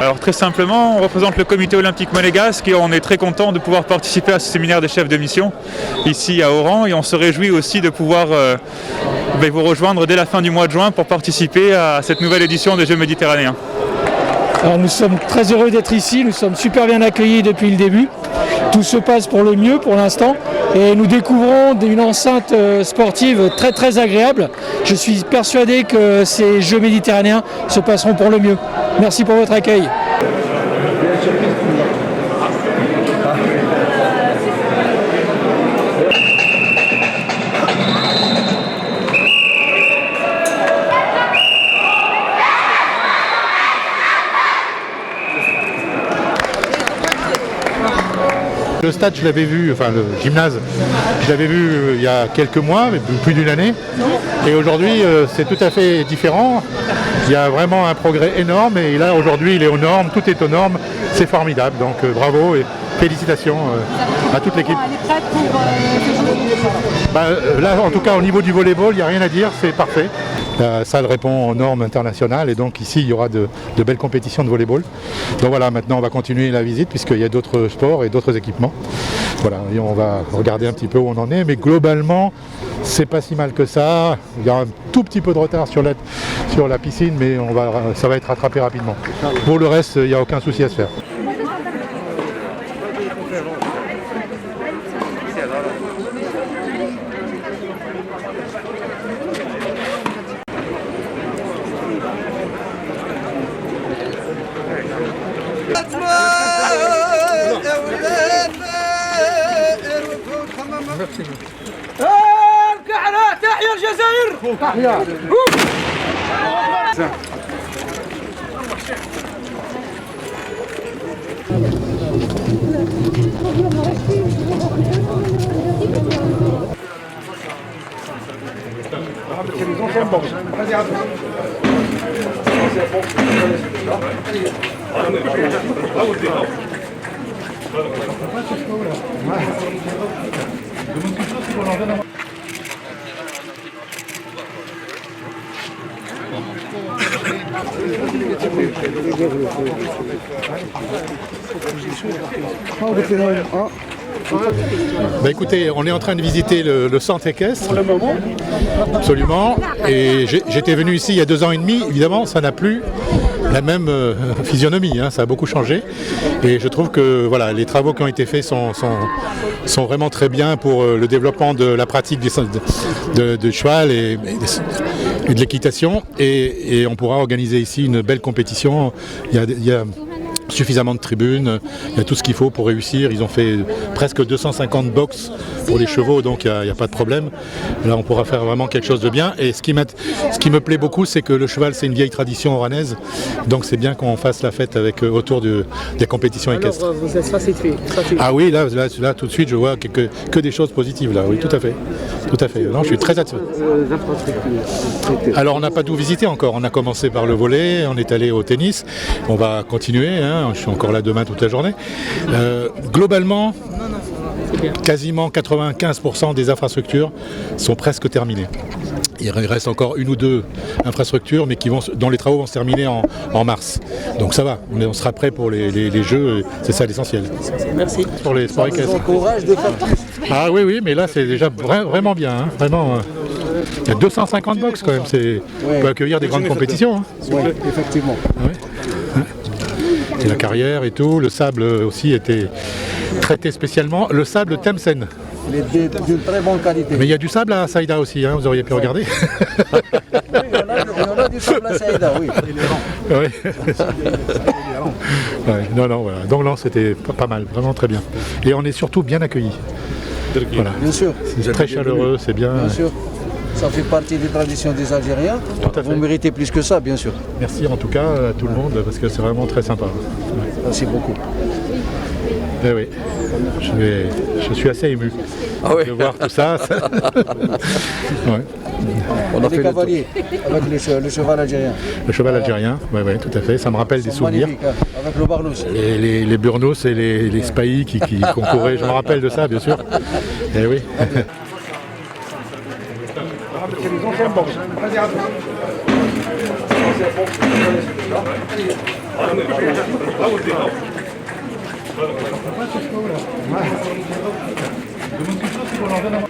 Alors très simplement, on représente le comité olympique monégasque et on est très content de pouvoir participer à ce séminaire des chefs de mission ici à Oran, et on se réjouit aussi de pouvoir vous rejoindre dès la fin du mois de juin pour participer à cette nouvelle édition des Jeux méditerranéens. Alors nous sommes très heureux d'être ici, nous sommes super bien accueillis depuis le début. Tout se passe pour le mieux pour l'instant et nous découvrons une enceinte sportive très très agréable. Je suis persuadé que ces Jeux méditerranéens se passeront pour le mieux. Merci pour votre accueil. Le stade, je l'avais vu, enfin le gymnase, je l'avais vu il y a quelques mois, mais plus d'une année. Et aujourd'hui, c'est tout à fait différent. Il y a vraiment un progrès énorme. Et là, aujourd'hui, il est aux normes, tout est aux normes. C'est formidable. Donc bravo et félicitations à toute l'équipe. Elle est prête pour Là, en tout cas, au niveau du volleyball, il n'y a rien à dire, c'est parfait. La salle répond aux normes internationales et donc ici, il y aura de belles compétitions de volleyball. Donc voilà, maintenant, on va continuer la visite puisqu'il y a d'autres sports et d'autres équipements. Voilà, et on va regarder un petit peu où on en est, mais globalement, c'est pas si mal que ça. Il y a un tout petit peu de retard sur la piscine, mais ça va être rattrapé rapidement. Pour le reste, il n'y a aucun souci à se faire. تحيا الجزائر تحيا Écoutez, on est en train de visiter le centre équestre. Pour le moment. Absolument. Et j'étais venu ici il y a 2 ans et demi. Évidemment, ça n'a plus la même physionomie, hein, ça a beaucoup changé. Et je trouve que voilà, les travaux qui ont été faits sont vraiment très bien pour le développement de la pratique de cheval et de l'équitation. Et on pourra organiser ici une belle compétition. Il y a suffisamment de tribunes, il y a tout ce qu'il faut pour réussir. Ils ont fait presque 250 box pour les chevaux, donc il n'y a pas de problème. Là, on pourra faire vraiment quelque chose de bien. Et ce qui me plaît beaucoup, c'est que le cheval, c'est une vieille tradition oranaise, donc c'est bien qu'on fasse la fête autour des compétitions équestres. Alors, vous êtes satisfait? Ah oui, là, tout de suite, je vois que des choses positives, là. Oui, tout à fait. Tout à fait. Non, je suis très satisfait. Alors, on n'a pas tout visité encore. On a commencé par le volley, on est allé au tennis. On va continuer, hein. Je suis encore là demain toute la journée. Globalement, quasiment 95% des infrastructures sont presque terminées. Il reste encore 1 ou 2 infrastructures, mais dont les travaux vont se terminer en mars. Donc ça va, on sera prêt pour les Jeux, c'est ça l'essentiel. Merci. Pour les sports équestres. Ah oui, mais là c'est déjà vraiment bien. Hein. Vraiment, il y a 250 box quand même, on peut accueillir des grandes compétitions. Hein. Oui, effectivement. Ouais. Et la carrière et tout, le sable aussi était traité spécialement. Le sable Thamsen. Il est d'une très bonne qualité. Mais il y a du sable à Saïda aussi, hein, vous auriez pu regarder. Oui, il y en a du sable à Saïda, oui. Oui. Ouais, non, voilà. Donc non, c'était pas mal, vraiment très bien. Et on est surtout bien accueillis. Voilà. Bien sûr. C'est très chaleureux, c'est bien. Bien sûr. Ça fait partie des traditions des Algériens. Tout à fait. Vous méritez plus que ça, bien sûr. Merci en tout cas à tout le monde, parce que c'est vraiment très sympa. Ouais. Merci beaucoup. Eh oui, je suis assez ému de voir tout ça. Ouais. On a fait des cavaliers avec le cheval algérien. Le cheval algérien, oui, tout à fait. Ça me rappelle des souvenirs. Magnifique, hein, avec le barnous. Les Burnous et les Spahis qui concouraient, je me rappelle de ça, bien sûr. Eh oui. Demande quelque chose pour l'enlever.